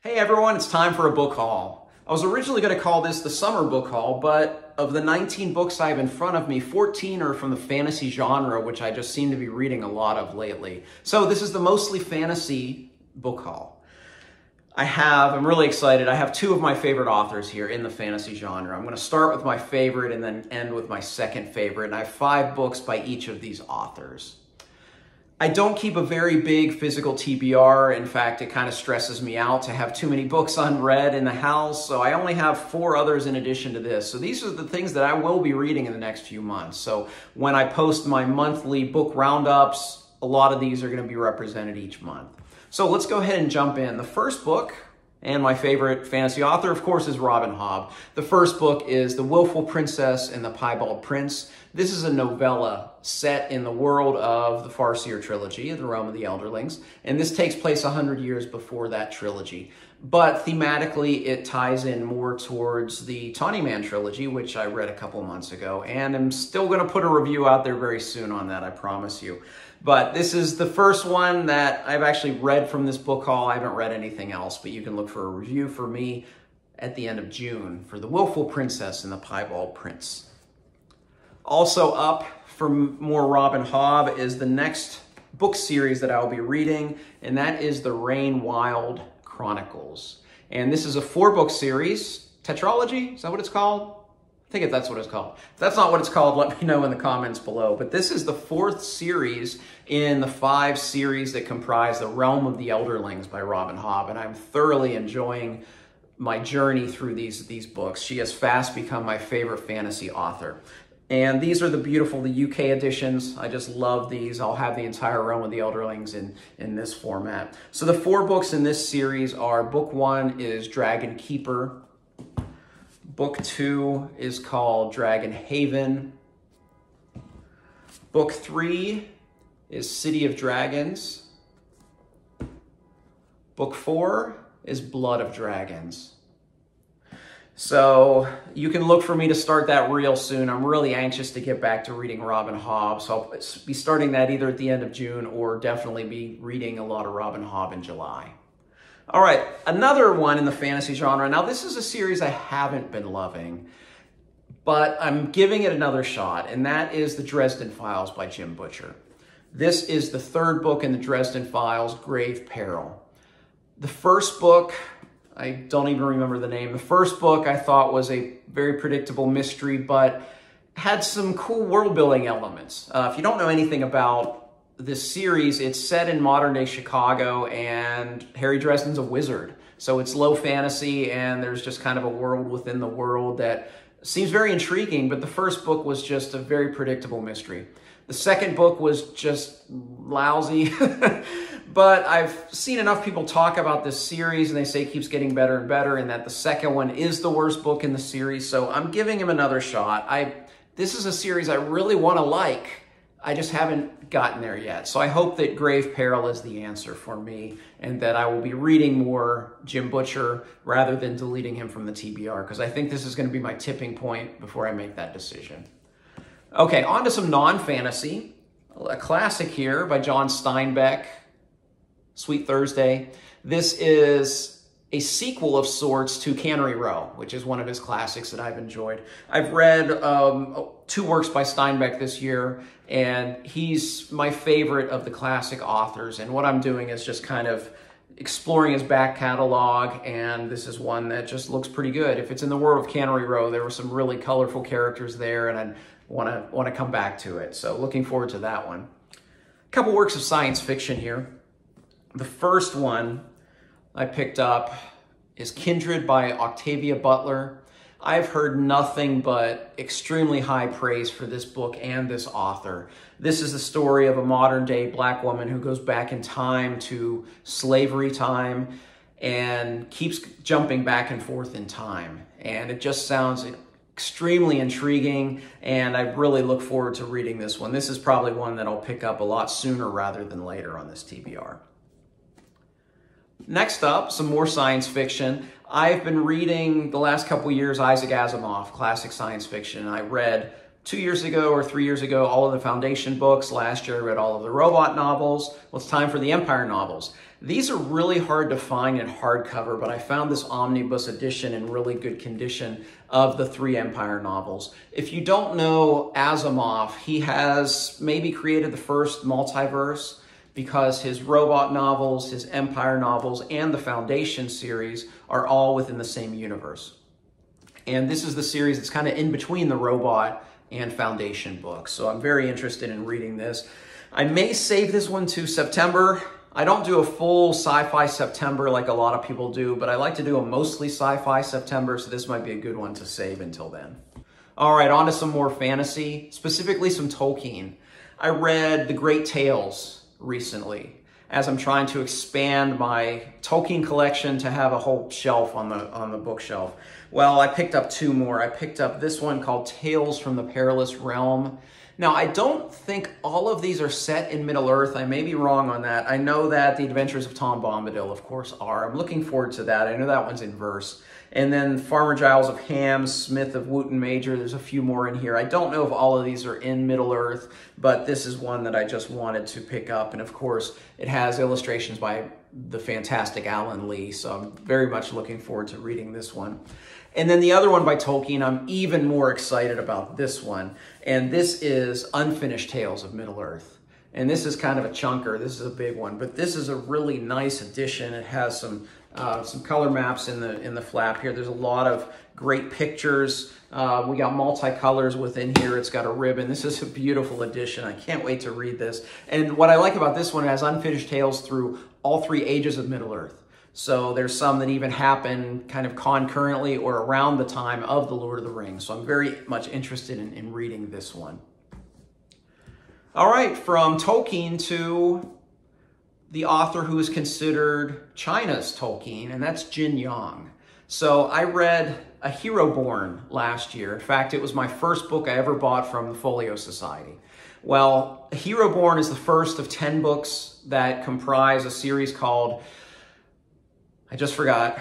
Hey everyone, it's time for a book haul. I was originally going to call this the summer book haul, but of the 19 books I have in front of me, 14 are from the fantasy genre, which I just seem to be reading a lot of lately. So this is the mostly fantasy book haul. I'm really excited. I have two of my favorite authors here in the fantasy genre. I'm going to start with my favorite and then end with my second favorite, and I have 5 books by each of these authors. I don't keep a very big physical TBR. In fact, it kind of stresses me out to have too many books unread in the house, so I only have 4 others in addition to this. So these are the things that I will be reading in the next few months. So when I post my monthly book roundups, a lot of these are going to be represented each month. So let's go ahead and jump in. The first book, and my favorite fantasy author, of course, is Robin Hobb. The first book is The Willful Princess and the Piebald Prince. This is a novella set in the world of the Farseer trilogy, The Realm of the Elderlings, and this takes place 100 years before that trilogy. But thematically, it ties in more towards the Tawny Man trilogy, which I read a couple months ago, and I'm still going to put a review out there very soon on that, I promise you. But this is the first one that I've actually read from this book haul. I haven't read anything else, but you can look for a review for me at the end of June for The Willful Princess and the Piebald Prince. Also up for more Robin Hobb is the next book series that I'll be reading, and that is the Rain Wild Chronicles. And this is a 4-book series. Tetralogy? Is that what it's called? I think that's what it's called. If that's not what it's called, let me know in the comments below. But this is the 4th series in the 5 series that comprise The Realm of the Elderlings by Robin Hobb, and I'm thoroughly enjoying my journey through these books. She has fast become my favorite fantasy author. And these are the beautiful, the UK editions. I just love these. I'll have the entire Realm of the Elderlings in this format. So the 4 books in this series are, book 1 is Dragon Keeper. Book 2 is called Dragon Haven. Book 3 is City of Dragons. Book 4 is Blood of Dragons. So you can look for me to start that real soon. I'm really anxious to get back to reading Robin Hobb. So I'll be starting that either at the end of June or definitely be reading a lot of Robin Hobb in July. All right, another one in the fantasy genre. Now, this is a series I haven't been loving, but I'm giving it another shot, and that is The Dresden Files by Jim Butcher. This is the 3rd book in the Dresden Files, Grave Peril. The first book, I don't even remember the name. The first book I thought was a very predictable mystery, but had some cool world-building elements. If you don't know anything about this series, it's set in modern-day Chicago, and Harry Dresden's a wizard. So it's low fantasy, and there's just kind of a world within the world that seems very intriguing, but the first book was just a very predictable mystery. The second book was just lousy, but I've seen enough people talk about this series, and they say it keeps getting better and better, and that the second one is the worst book in the series, so I'm giving him another shot. This is a series I really want to like. I just haven't gotten there yet. So I hope that Grave Peril is the answer for me, and that I will be reading more Jim Butcher rather than deleting him from the TBR, because I think this is going to be my tipping point before I make that decision. Okay, on to some non-fantasy. A classic here by John Steinbeck, Sweet Thursday. This is a sequel of sorts to Cannery Row, which is one of his classics that I've enjoyed. I've read 2 works by Steinbeck this year, and he's my favorite of the classic authors. And what I'm doing is just kind of exploring his back catalog, and this is one that just looks pretty good. If it's in the world of Cannery Row, there were some really colorful characters there, and I want to come back to it. So looking forward to that one. A couple works of science fiction here. The first one I picked up is Kindred by Octavia Butler. I've heard nothing but extremely high praise for this book and this author. This is the story of a modern-day Black woman who goes back in time to slavery time and keeps jumping back and forth in time. And it just sounds extremely intriguing, and I really look forward to reading this one. This is probably one that I'll pick up a lot sooner rather than later on this TBR. Next up, some more science fiction. I've been reading the last couple years Isaac Asimov, classic science fiction. I read 2 years ago or 3 years ago, all of the Foundation books. Last year, I read all of the robot novels. Well, it's time for the Empire novels. These are really hard to find in hardcover, but I found this omnibus edition in really good condition of the 3 Empire novels. If you don't know Asimov, he has maybe created the first multiverse because his robot novels, his Empire novels, and the Foundation series are all within the same universe. And this is the series that's kind of in between the robot and Foundation books. So I'm very interested in reading this. I may save this one to September. I don't do a full sci-fi September like a lot of people do, but I like to do a mostly sci-fi September, so this might be a good one to save until then. All right, on to some more fantasy, specifically some Tolkien. I read The Great Tales recently as I'm trying to expand my Tolkien collection to have a whole shelf on the bookshelf. Well, I picked up 2 more. I picked up this one called Tales from the Perilous Realm. Now, I don't think all of these are set in Middle-earth. I may be wrong on that. I know that The Adventures of Tom Bombadil, of course, are. I'm looking forward to that. I know that one's in verse. And then Farmer Giles of Ham, Smith of Wootton Major, there's a few more in here. I don't know if all of these are in Middle-earth, but this is one that I just wanted to pick up. And of course, it has illustrations by the fantastic Alan Lee, so I'm very much looking forward to reading this one. And then the other one by Tolkien, I'm even more excited about this one. And this is Unfinished Tales of Middle-earth. And this is kind of a chunker. This is a big one, but this is a really nice edition. It has some color maps in the flap here. There's a lot of great pictures. We got multicolors within here. It's got a ribbon. This is a beautiful edition. I can't wait to read this. And what I like about this one, it has Unfinished Tales through all 3 ages of Middle-earth. So there's some that even happen kind of concurrently or around the time of The Lord of the Rings. So I'm very much interested in reading this one. All right, from Tolkien to the author who is considered China's Tolkien, and that's Jin Yang. So I read A Hero Born last year. In fact, it was my first book I ever bought from the Folio Society. Well, A Hero Born is the first of 10 books that comprise a series called, I just forgot,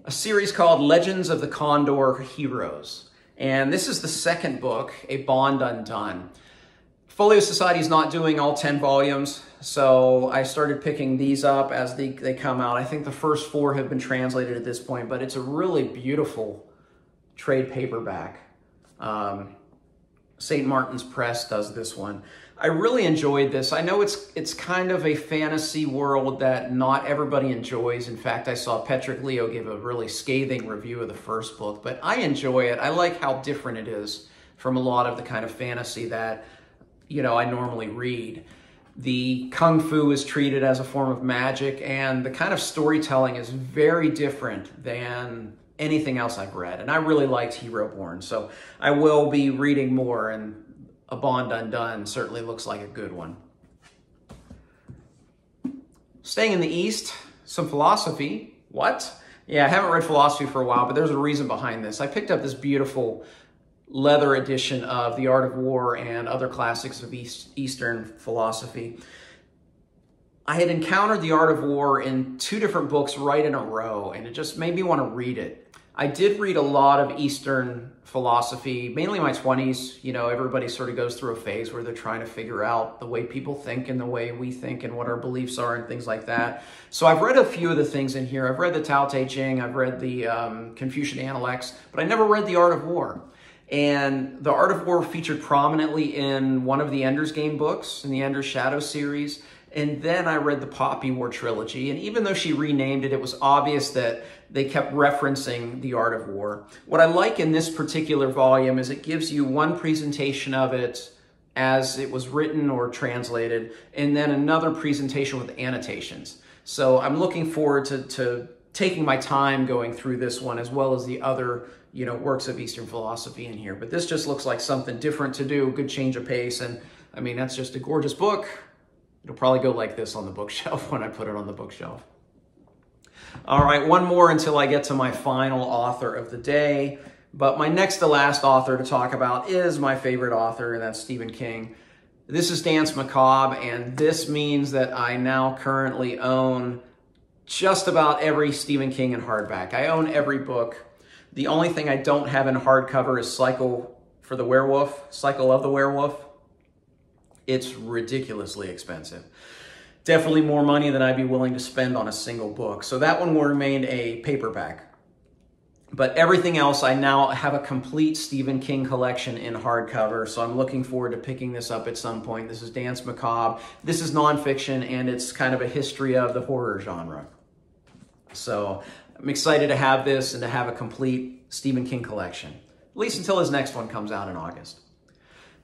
a series called Legends of the Condor Heroes. And this is the second book, A Bond Undone. Folio Society is not doing all 10 volumes, so I started picking these up as they come out. I think the first 4 have been translated at this point, but it's a really beautiful trade paperback. St. Martin's Press does this one. I really enjoyed this. I know it's kind of a fantasy world that not everybody enjoys. In fact, I saw Patrick Leo give a really scathing review of the first book, but I enjoy it. I like how different it is from a lot of the kind of fantasy that, you know, I normally read. The kung fu is treated as a form of magic, and the kind of storytelling is very different than anything else I've read. And I really liked Hero Born, so I will be reading more, and A Bond Undone certainly looks like a good one. Staying in the East, some philosophy. What? Yeah, I haven't read philosophy for a while, but there's a reason behind this. I picked up this beautiful leather edition of The Art of War and other classics of Eastern philosophy. I had encountered The Art of War in 2 different books right in a row, and it just made me want to read it. I did read a lot of Eastern philosophy, mainly in my 20s. You know, everybody sort of goes through a phase where they're trying to figure out the way people think and the way we think and what our beliefs are and things like that. So I've read a few of the things in here. I've read the Tao Te Ching, I've read the Confucian Analects, but I never read The Art of War. And The Art of War featured prominently in one of the Ender's Game books, in the Ender's Shadow series. And then I read the Poppy War trilogy. And even though she renamed it, it was obvious that they kept referencing The Art of War. What I like in this particular volume is it gives you one presentation of it as it was written or translated, and then another presentation with annotations. So I'm looking forward to taking my time going through this one, as well as the other, you know, works of Eastern philosophy in here. But this just looks like something different to do, good change of pace. And I mean, that's just a gorgeous book. It'll probably go like this on the bookshelf when I put it on the bookshelf. All right, one more until I get to my final author of the day. But my next to last author to talk about is my favorite author, and that's Stephen King. This is Danse Macabre, and this means that I now currently own just about every Stephen King in hardback. I own every book. The only thing I don't have in hardcover is Psycho for the werewolf, Cycle of the Werewolf. It's ridiculously expensive. Definitely more money than I'd be willing to spend on a single book. So that one will remain a paperback. But everything else, I now have a complete Stephen King collection in hardcover, so I'm looking forward to picking this up at some point. This is Danse Macabre. This is nonfiction, and it's kind of a history of the horror genre. So I'm excited to have this and to have a complete Stephen King collection, at least until his next one comes out in August.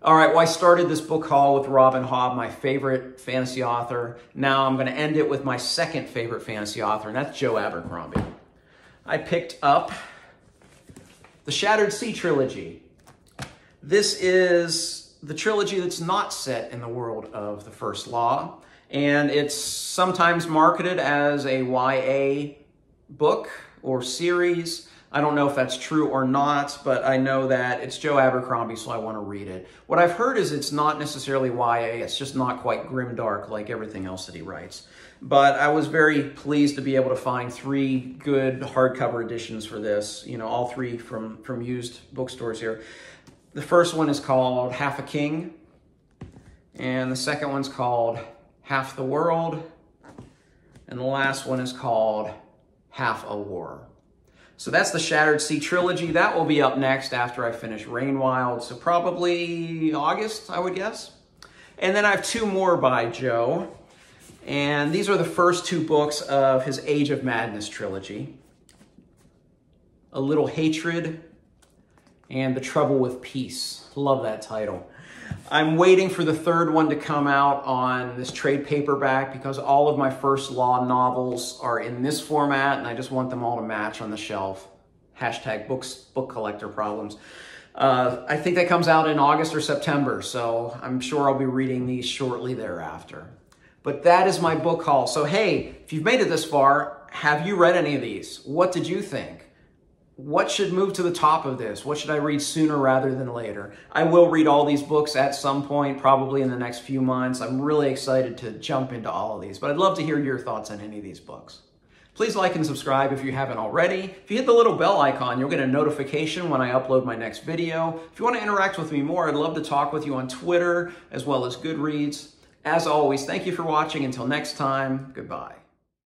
All right, well, I started this book haul with Robin Hobb, my favorite fantasy author. Now I'm going to end it with my second favorite fantasy author, and that's Joe Abercrombie. I picked up the Shattered Sea trilogy. This is the trilogy that's not set in the world of the First Law, and it's sometimes marketed as a YA book or series. I don't know if that's true or not, but I know that it's Joe Abercrombie, so I want to read it. What I've heard is it's not necessarily YA, it's just not quite grimdark like everything else that he writes. But I was very pleased to be able to find 3 good hardcover editions for this, you know, all 3 from used bookstores here. The first one is called Half a King, and the second one's called Half the World, and the last one is called Half a War. So that's the Shattered Sea trilogy. That will be up next after I finish Rainwild, so probably August, I would guess. And then I have 2 more by Joe, and these are the first 2 books of his Age of Madness trilogy. A Little Hatred and The Trouble with Peace. Love that title. I'm waiting for the 3rd one to come out on this trade paperback because all of my First Law novels are in this format and I just want them all to match on the shelf. Hashtag book collector problems. I think that comes out in August or September, so I'm sure I'll be reading these shortly thereafter. But that is my book haul. So hey, if you've made it this far, have you read any of these? What did you think? What should move to the top of this? What should I read sooner rather than later? I will read all these books at some point, probably in the next few months. I'm really excited to jump into all of these, but I'd love to hear your thoughts on any of these books. Please like and subscribe if you haven't already. If you hit the little bell icon, you'll get a notification when I upload my next video. If you want to interact with me more, I'd love to talk with you on Twitter as well as Goodreads. As always, thank you for watching. Until next time, goodbye.